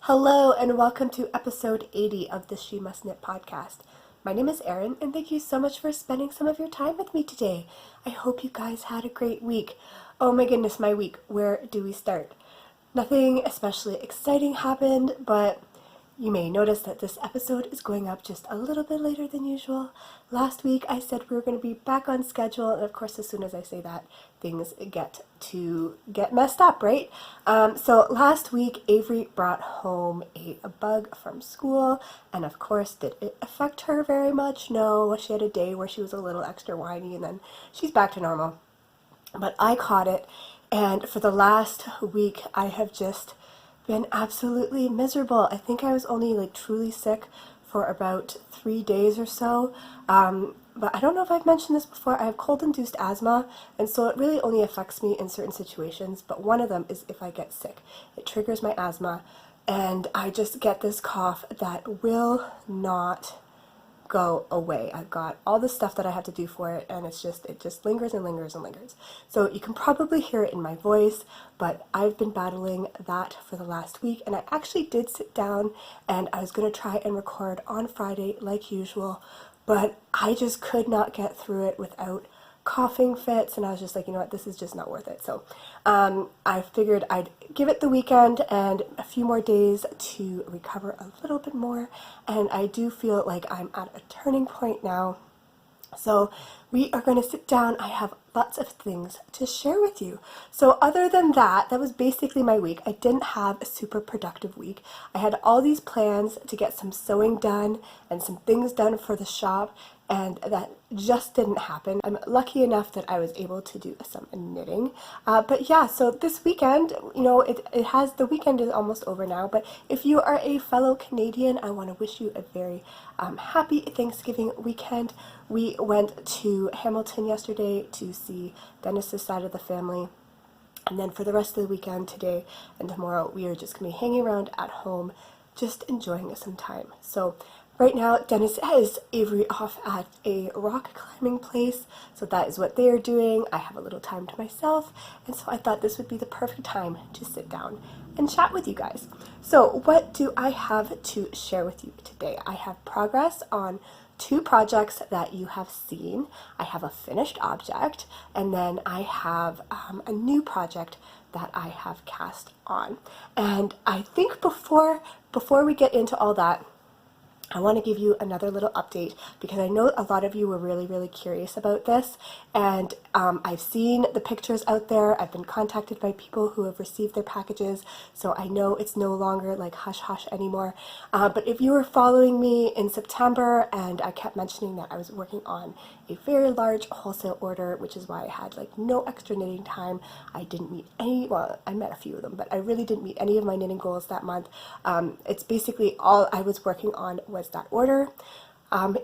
Hello and welcome to episode 80 of the She Must Knit podcast. My name is Erin and thank you so much for spending some of your time with me today. I hope you guys had a great week. Oh my goodness, my week. Where do we start? Nothing especially exciting happened, but you may notice that this episode is going up just a little bit later than usual. Last week I said we were going to be back on schedule, and of course as soon as I say that, things get messed up, right? So last week Avery brought home a bug from school, and of course did it affect her very much? No, she had a day where she was a little extra whiny and then she's back to normal. But I caught it, and for the last week I have just been absolutely miserable. I think I was only truly sick for about 3 days or so. But I don't know if I've mentioned this before. I have cold-induced asthma, and so it really only affects me in certain situations, but one of them is if I get sick. It triggers my asthma, and I just get this cough that will not go away. I've got all the stuff that I have to do for it, and it just lingers and lingers and lingers. So you can probably hear it in my voice, but I've been battling that for the last week, and I actually did sit down and I was going to try and record on Friday like usual, but I just could not get through it without coughing fits, and I was just like, you know what, this is just not worth it. So I figured I'd give it the weekend and a few more days to recover a little bit more, and I do feel like I'm at a turning point now. So we are going to sit down. I have lots of things to share with you. So other than that, that was basically my week. I didn't have a super productive week. I had all these plans to get some sewing done and some things done for the shop, and that just didn't happen. I'm lucky enough that I was able to do some knitting. But yeah, so this weekend, the weekend is almost over now, but if you are a fellow Canadian, I want to wish you a very happy Thanksgiving weekend. We went to Hamilton yesterday to see Dennis's side of the family. And then for the rest of the weekend, today and tomorrow, we are just going to be hanging around at home, just enjoying some time. So right now, Dennis has Avery off at a rock climbing place, so that is what they are doing. I have a little time to myself, and so I thought this would be the perfect time to sit down and chat with you guys. So what do I have to share with you today? I have progress on 2 projects that you have seen. I have a finished object, and then I have a new project that I have cast on. And I think before we get into all that, I want to give you another little update, because I know a lot of you were really curious about this, and I've seen the pictures out there. I've been contacted by people who have received their packages, so I know it's no longer like hush hush anymore. But if you were following me in September, and I kept mentioning that I was working on a very large wholesale order, which is why I had no extra knitting time. I didn't meet any, well, I met a few of them, but I really didn't meet any of my knitting goals that month. It's basically all I was working on was that order.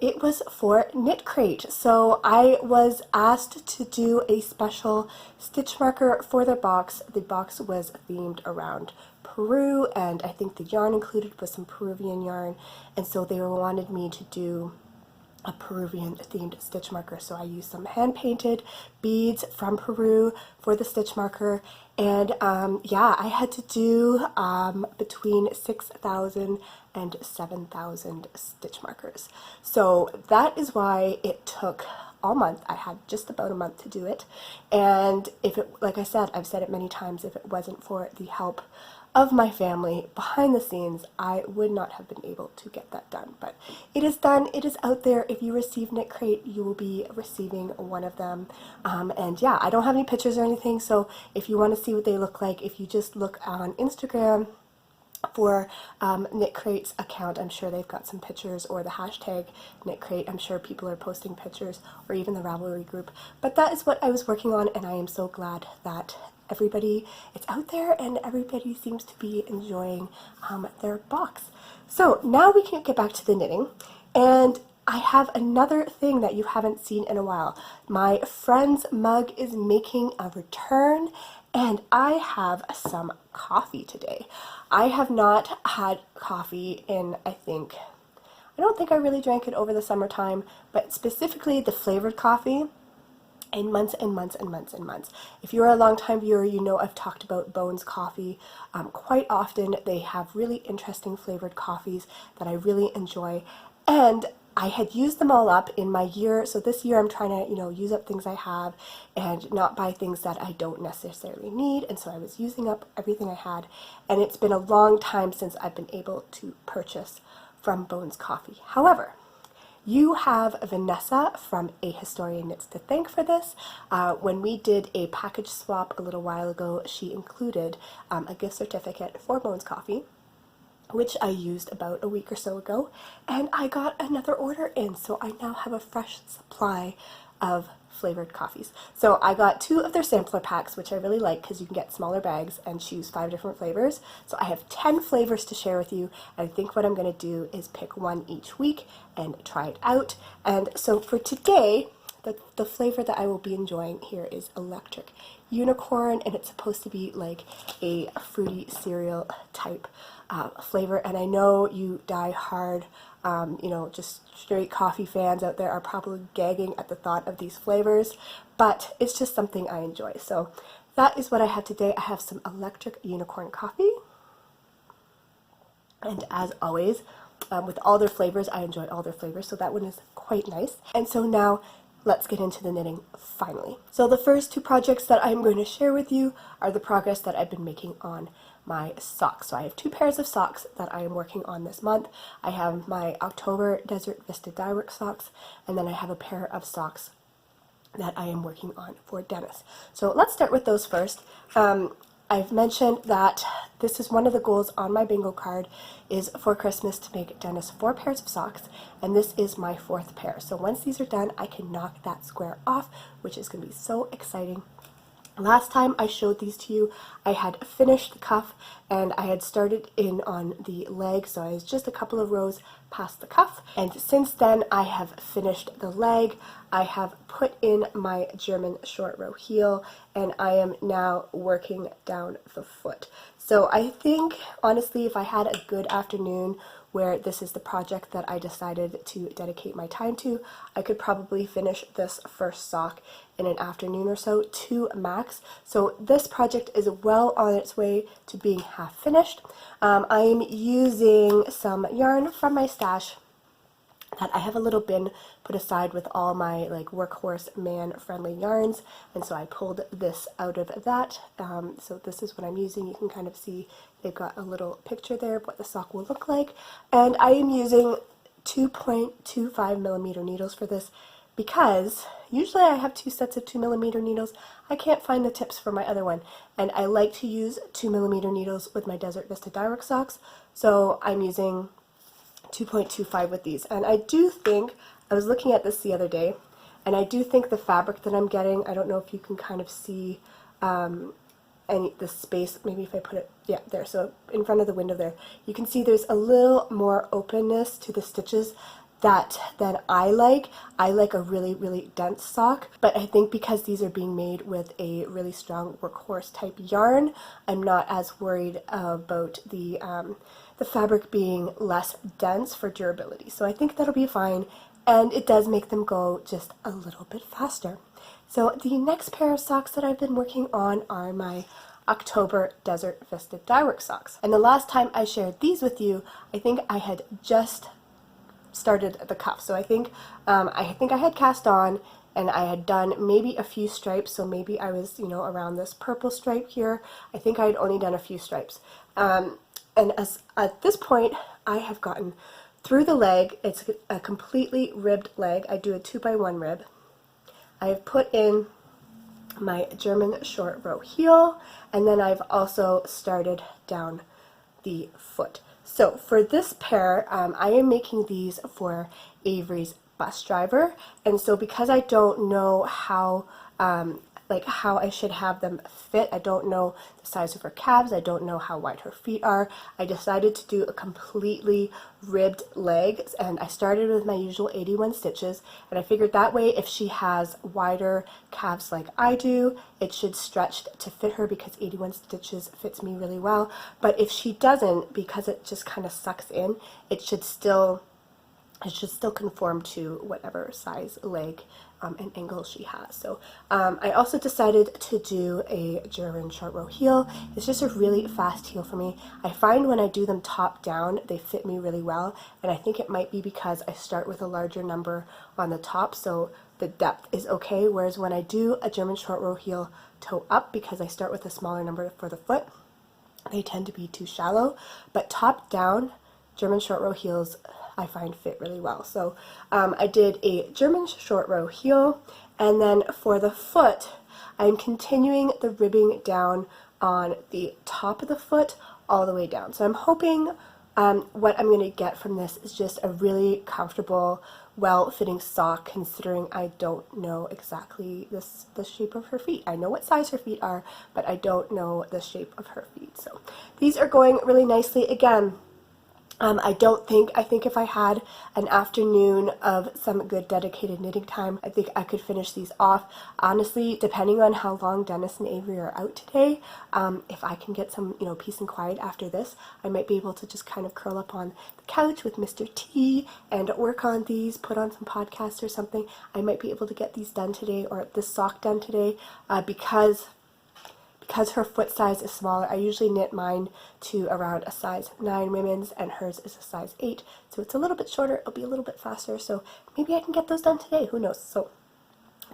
It was for KnitCrate, so I was asked to do a special stitch marker for the box. The box was themed around Peru, and I think the yarn included was some Peruvian yarn, and so they wanted me to do a Peruvian themed stitch marker. So I used some hand painted beads from Peru for the stitch marker, and yeah, I had to do between 6,000 and 7,000 stitch markers. So that is why it took all month. I had just about a month to do it, and if it, like I said, I've said it many times, if it wasn't for the help of my family behind the scenes, I would not have been able to get that done. But it is done, it is out there. If you receive KnitCrate, you will be receiving one of them. And yeah, I don't have any pictures or anything, so if you want to see what they look like, if you just look on Instagram for KnitCrate's account, I'm sure they've got some pictures, or the hashtag KnitCrate, I'm sure people are posting pictures, or even the Ravelry group. But that is what I was working on, and I am so glad that it's out there and everybody seems to be enjoying their box. So now we can get back to the knitting, and I have another thing that you haven't seen in a while. My friend's mug is making a return, and I have some coffee today. I have not had coffee in, I don't think I really drank it over the summertime, but specifically the flavored coffee in months and months and months and months. If you're a long-time viewer, you know I've talked about Bones Coffee quite often. They have really interesting flavored coffees that I really enjoy, and I had used them all up in my year, so this year I'm trying to, use up things I have and not buy things that I don't necessarily need, and so I was using up everything I had, and it's been a long time since I've been able to purchase from Bones Coffee. However, you have Vanessa from A Historian Knits to thank for this. When we did a package swap a little while ago, she included a gift certificate for Bones Coffee, which I used about a week or so ago, and I got another order in, so I now have a fresh supply of flavored coffees. So I got 2 of their sampler packs, which I really like because you can get smaller bags and choose 5 different flavors. So I have 10 flavors to share with you, and I think what I'm going to do is pick one each week and try it out. And so for today, the flavor that I will be enjoying here is Electric Unicorn, and it's supposed to be like a fruity cereal type flavor. And I know you die-hard, just straight coffee fans out there are probably gagging at the thought of these flavors, but it's just something I enjoy. So that is what I have today. I have some Electric Unicorn coffee, and as always, with all their flavors, I enjoy all their flavors, so that one is quite nice. And so now let's get into the knitting finally. So the first 2 projects that I'm going to share with you are the progress that I've been making on my socks. So I have 2 pairs of socks that I am working on this month. I have my October Desert Vista Dyeworks socks, and then I have a pair of socks that I am working on for Dennis. So let's start with those first. I've mentioned that this is one of the goals on my bingo card, is for Christmas to make Dennis 4 pairs of socks, and this is my 4th pair. So once these are done, I can knock that square off, which is going to be so exciting. Last time I showed these to you, I had finished the cuff and I had started in on the leg, so I was just a couple of rows past the cuff. And since then I have finished the leg. I have put in my German short row heel, and I am now working down the foot. So I think, honestly, if I had a good afternoon where this is the project that I decided to dedicate my time to, I could probably finish this first sock in an afternoon or so, 2 max. So this project is well on its way to being half finished. I'm using some yarn from my stash that I have a little bin put aside with all my workhorse man friendly yarns, and so I pulled this out of that. So this is what I'm using. You can kind of see they've got a little picture there of what the sock will look like, and I am using 2.25 millimeter needles for this because usually I have 2 sets of 2 millimeter needles. I can't find the tips for my other one, and I like to use 2 millimeter needles with my Desert Vista Dyeworks socks, so I'm using 2.25 with these. And I do think, I was looking at this the other day, and I do think the fabric that I'm getting, I don't know if you can kind of see the space, maybe if I put it, yeah, there, so in front of the window there, you can see there's a little more openness to the stitches than I like. I like a really, really dense sock, but I think because these are being made with a really strong workhorse type yarn, I'm not as worried about the fabric being less dense for durability. So I think that'll be fine, and it does make them go just a little bit faster. So the next pair of socks that I've been working on are my October Desert Vista Dyeworks socks. And the last time I shared these with you, I think I had just started the cuff. So I think I had cast on, and I had done maybe a few stripes, so maybe I was, around this purple stripe here. I think I had only done a few stripes. And at this point, I have gotten through the leg. It's a completely ribbed leg. I do a 2x1 rib. I have put in my German short row heel, and then I've also started down the foot. So for this pair, I am making these for Avery's bus driver, and so because I don't know how I should have them fit, I don't know the size of her calves, I don't know how wide her feet are, I decided to do a completely ribbed leg, and I started with my usual 81 stitches, and I figured that way if she has wider calves like I do, it should stretch to fit her because 81 stitches fits me really well, but if she doesn't, because it just kind of sucks in, it should still conform to whatever size leg and angle she has. So I also decided to do a German short row heel. It's just a really fast heel for me. I find when I do them top down, they fit me really well, and I think it might be because I start with a larger number on the top, so the depth is okay, whereas when I do a German short row heel toe up, because I start with a smaller number for the foot, they tend to be too shallow. But top down, German short row heels I find fit really well. So I did a German short row heel, and then for the foot, I'm continuing the ribbing down on the top of the foot all the way down. So I'm hoping what I'm going to get from this is just a really comfortable, well-fitting sock, considering I don't know exactly the shape of her feet. I know what size her feet are, but I don't know the shape of her feet. So these are going really nicely. Again, I think if I had an afternoon of some good dedicated knitting time, I think I could finish these off. Honestly, depending on how long Dennis and Avery are out today, if I can get some, peace and quiet after this, I might be able to just kind of curl up on the couch with Mr. T and work on these, put on some podcasts or something. I might be able to get these done today, or this sock done today, because her foot size is smaller. I usually knit mine to around a size 9 women's, and hers is a size 8, so it's a little bit shorter. It'll be a little bit faster, so maybe I can get those done today. Who knows? So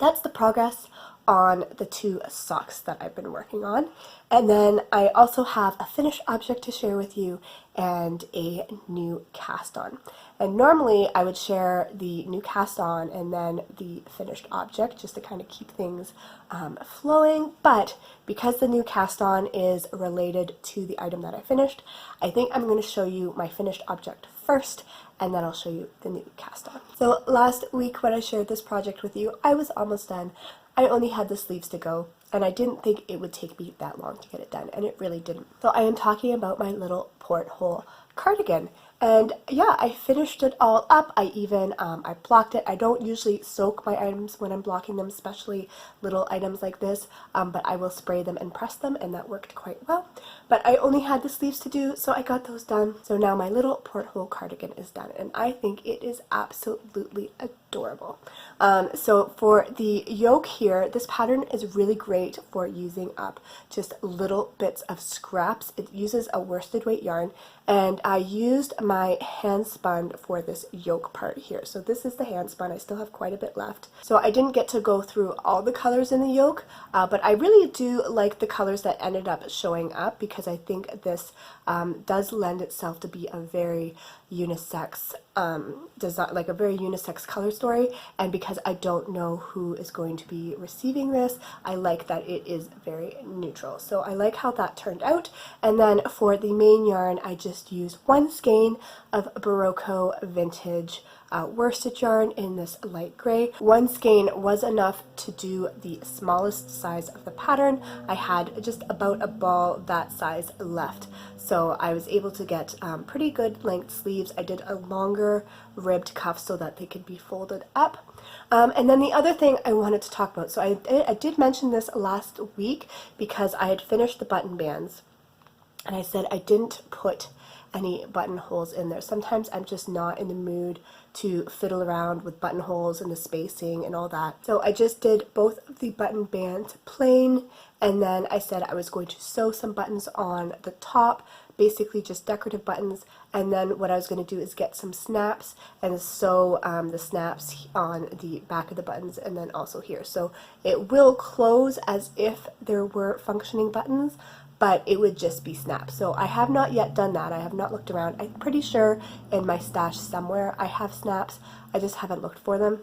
that's the progress on the 2 socks that I've been working on. And then I also have a finished object to share with you and a new cast on. And normally I would share the new cast on and then the finished object, just to kind of keep things flowing, but because the new cast on is related to the item that I finished, I think I'm going to show you my finished object first, and then I'll show you the new cast on. So last week when I shared this project with you, I was almost done. I only had the sleeves to go, and I didn't think it would take me that long to get it done, and it really didn't. So I am talking about my little Porthole cardigan. And yeah, I finished it all up. I even, I blocked it. I don't usually soak my items when I'm blocking them, especially little items like this, but I will spray them and press them, and that worked quite well. But I only had the sleeves to do, so I got those done. So now my little Porthole cardigan is done, and I think it is absolutely adorable. So for the yoke here, this pattern is really great for using up just little bits of scraps. It uses a worsted weight yarn, and I used my hand spun for this yoke part here. So this is the hand spun. I still have quite a bit left. So I didn't get to go through all the colors in the yoke, but I really do like the colors that ended up showing up, because I think this does lend itself to be a very unisex design, like a very unisex color story. And because I don't know who is going to be receiving this, I like that it is very neutral. So I like how that turned out. And then for the main yarn, I just used 1 skein of Barocco vintage worsted yarn in this light gray. 1 skein was enough to do the smallest size of the pattern. I had just about a ball that size left, so I was able to get pretty good length sleeves. I did a longer ribbed cuff so that they could be folded up. And then the other thing I wanted to talk about, so I did mention this last week because I had finished the button bands, and I said I didn't put any buttonholes in there. Sometimes I'm just not in the mood to fiddle around with buttonholes and the spacing and all that. So I just did both of the button bands plain, and then I said I was going to sew some buttons on the top, basically just decorative buttons, and then what I was going to do is get some snaps and sew the snaps on the back of the buttons and then also here. So it will close as if there were functioning buttons, but it would just be snaps. So I have not yet done that. I have not looked around. I'm pretty sure in my stash somewhere I have snaps. I just haven't looked for them.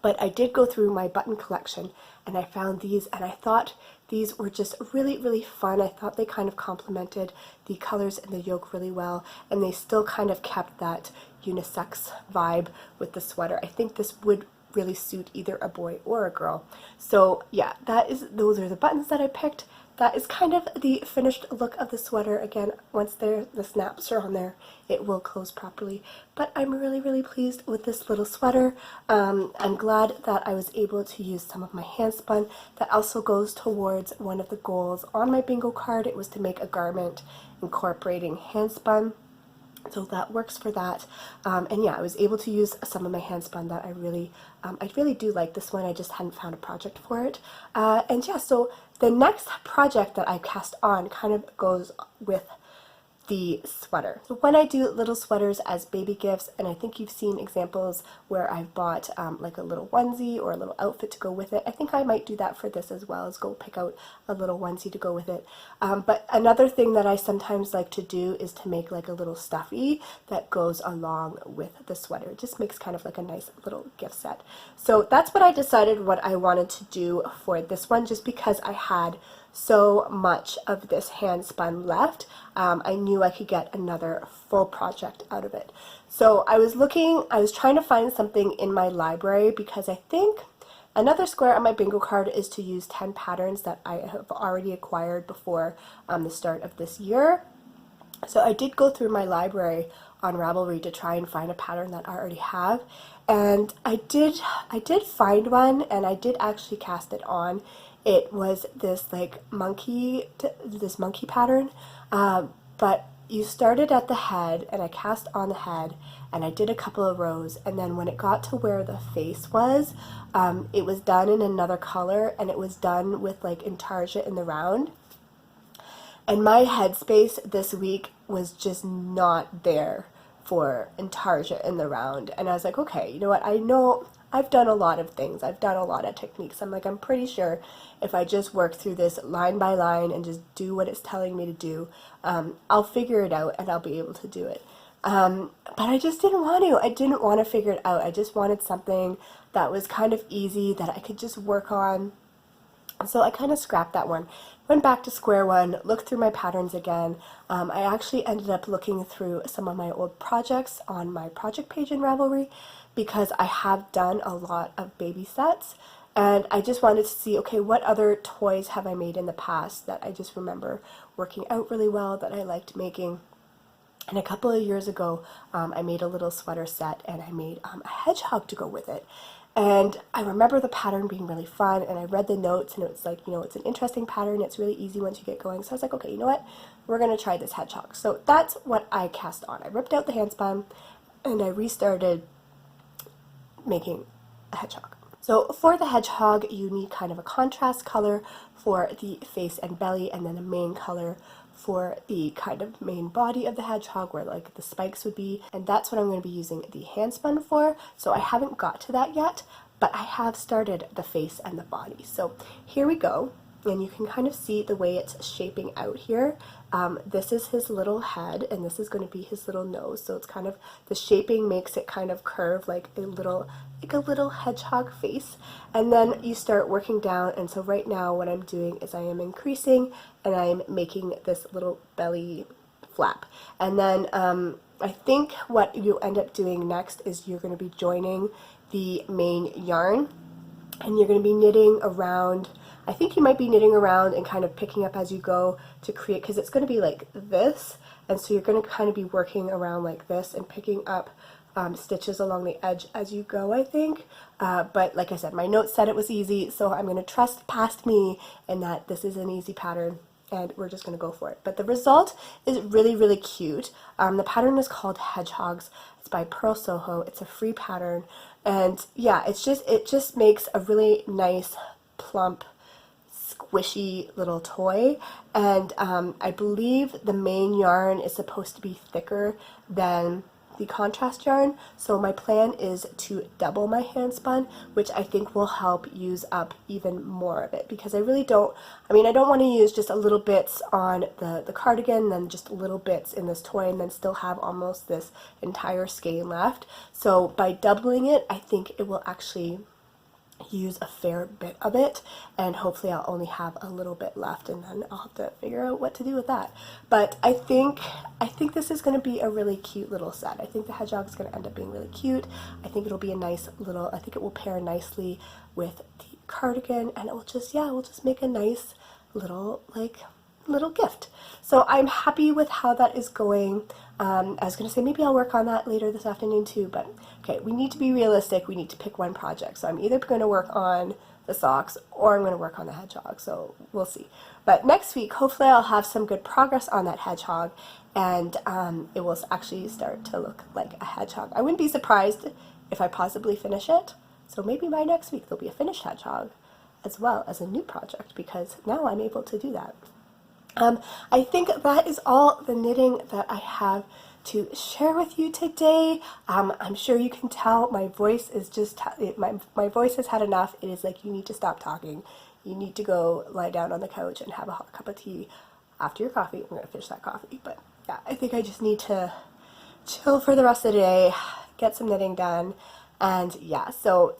But I did go through my button collection, and I found these, and I thought these were just really, really fun. I thought they kind of complemented the colors in the yoke really well, and they still kind of kept that unisex vibe with the sweater. I think this would really suit either a boy or a girl. So yeah, those are the buttons that I picked. That is kind of the finished look of the sweater. Again, once the snaps are on there, it will close properly. But I'm really, really pleased with this little sweater. I'm glad that I was able to use some of my hand spun. That also goes towards one of the goals on my bingo card. It was to make a garment incorporating hand spun. So that works for that. And yeah, I was able to use some of my handspun that I really do like this one. I just hadn't found a project for it. And yeah, so the next project that I cast on kind of goes with the sweater. So when I do little sweaters as baby gifts, and I think you've seen examples where I've bought like a little onesie or a little outfit to go with it, I think I might do that for this as well, is go pick out a little onesie to go with it. But another thing that I sometimes like to do is to make like a little stuffy that goes along with the sweater. It just makes kind of like a nice little gift set. So that's what I decided what I wanted to do for this one, just because I had so much of this handspun left. I knew I could get another full project out of it. So I was trying to find something in my library, because I think another square on my bingo card is to use 10 patterns that I have already acquired before the start of this year. So I did go through my library on Ravelry to try and find a pattern that I already have, and I did find one, and I did actually cast it on. It was this like monkey pattern, but you started at the head, and I cast on the head, and I did a couple of rows, and then when it got to where the face was, it was done in another color, and it was done with like intarsia in the round. And my headspace this week was just not there for intarsia in the round. And I was like, okay, you know what? I know I've done a lot of things. I've done a lot of techniques. I'm like, I'm pretty sure if I just work through this line by line and just do what it's telling me to do, I'll figure it out and I'll be able to do it. But I just didn't want to. I didn't want to figure it out. I just wanted something that was kind of easy, that I could just work on. So I kind of scrapped that one, went back to square one, looked through my patterns again. I actually ended up looking through some of my old projects on my project page in Ravelry, because I have done a lot of baby sets, and I just wanted to see, okay, what other toys have I made in the past that I just remember working out really well, that I liked making. And a couple of years ago, I made a little sweater set, and I made a hedgehog to go with it. And I remember the pattern being really fun, and I read the notes, and it was like, you know, it's an interesting pattern, it's really easy once you get going. So I was like, okay, you know what, we're going to try this hedgehog. So that's what I cast on. I ripped out the handspun, and I restarted making a hedgehog. So for the hedgehog, you need kind of a contrast color for the face and belly, and then a main color for the kind of main body of the hedgehog, where like the spikes would be, and that's what I'm going to be using the handspun for. So I haven't got to that yet, but I have started the face and the body. So here we go, and you can kind of see the way it's shaping out here. This is his little head, and this is going to be his little nose. So it's kind of, the shaping makes it kind of curve like a little hedgehog face. And then you start working down, and so right now what I'm doing is I am increasing, and I'm making this little belly flap. And then I think what you end up doing next is you're going to be joining the main yarn, and you're going to be knitting around. I think you might be knitting around and kind of picking up as you go to create, because it's going to be like this, and so you're going to kind of be working around like this and picking up stitches along the edge as you go, I think. But like I said, my notes said it was easy, so I'm going to trust past me and that this is an easy pattern, and we're just going to go for it. But the result is really, really cute. The pattern is called Hedgehogs. It's by Pearl Soho. It's a free pattern, and yeah, it just makes a really nice, plump, squishy little toy. And I believe the main yarn is supposed to be thicker than the contrast yarn, so my plan is to double my handspun, which I think will help use up even more of it, because I really don't, I don't want to use just a little bits on the cardigan, then just little bits in this toy, and then still have almost this entire skein left. So by doubling it, I think it will actually use a fair bit of it, and hopefully I'll only have a little bit left, and then I'll have to figure out what to do with that. But I think this is going to be a really cute little set. I think the hedgehog is going to end up being really cute. I think it'll be a nice little, I think it will pair nicely with the cardigan, and it will just, yeah, it will just make a nice little gift. So I'm happy with how that is going. I was going to say maybe I'll work on that later this afternoon too, but okay, we need to be realistic. We need to pick one project. So I'm either going to work on the socks, or I'm going to work on the hedgehog, so we'll see. But next week, hopefully I'll have some good progress on that hedgehog, and it will actually start to look like a hedgehog. I wouldn't be surprised if I possibly finish it, so maybe by next week there'll be a finished hedgehog as well as a new project, because now I'm able to do that. I think that is all the knitting that I have to share with you today. I'm sure you can tell my voice is just, my voice has had enough. It is like, you need to stop talking. You need to go lie down on the couch and have a hot cup of tea after your coffee. I'm going to finish that coffee, but yeah, I think I just need to chill for the rest of the day, get some knitting done, and yeah, so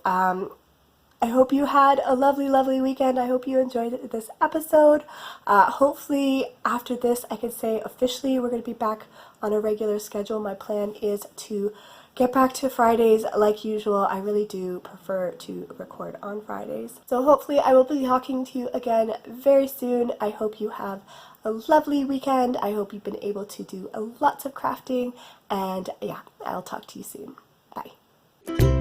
I hope you had a lovely, lovely weekend. I hope you enjoyed this episode. Hopefully after this I can say officially we're going to be back on a regular schedule. My plan is to get back to Fridays like usual. I really do prefer to record on Fridays. So hopefully I will be talking to you again very soon. I hope you have a lovely weekend. I hope you've been able to do lots of crafting, and yeah, I'll talk to you soon. Bye.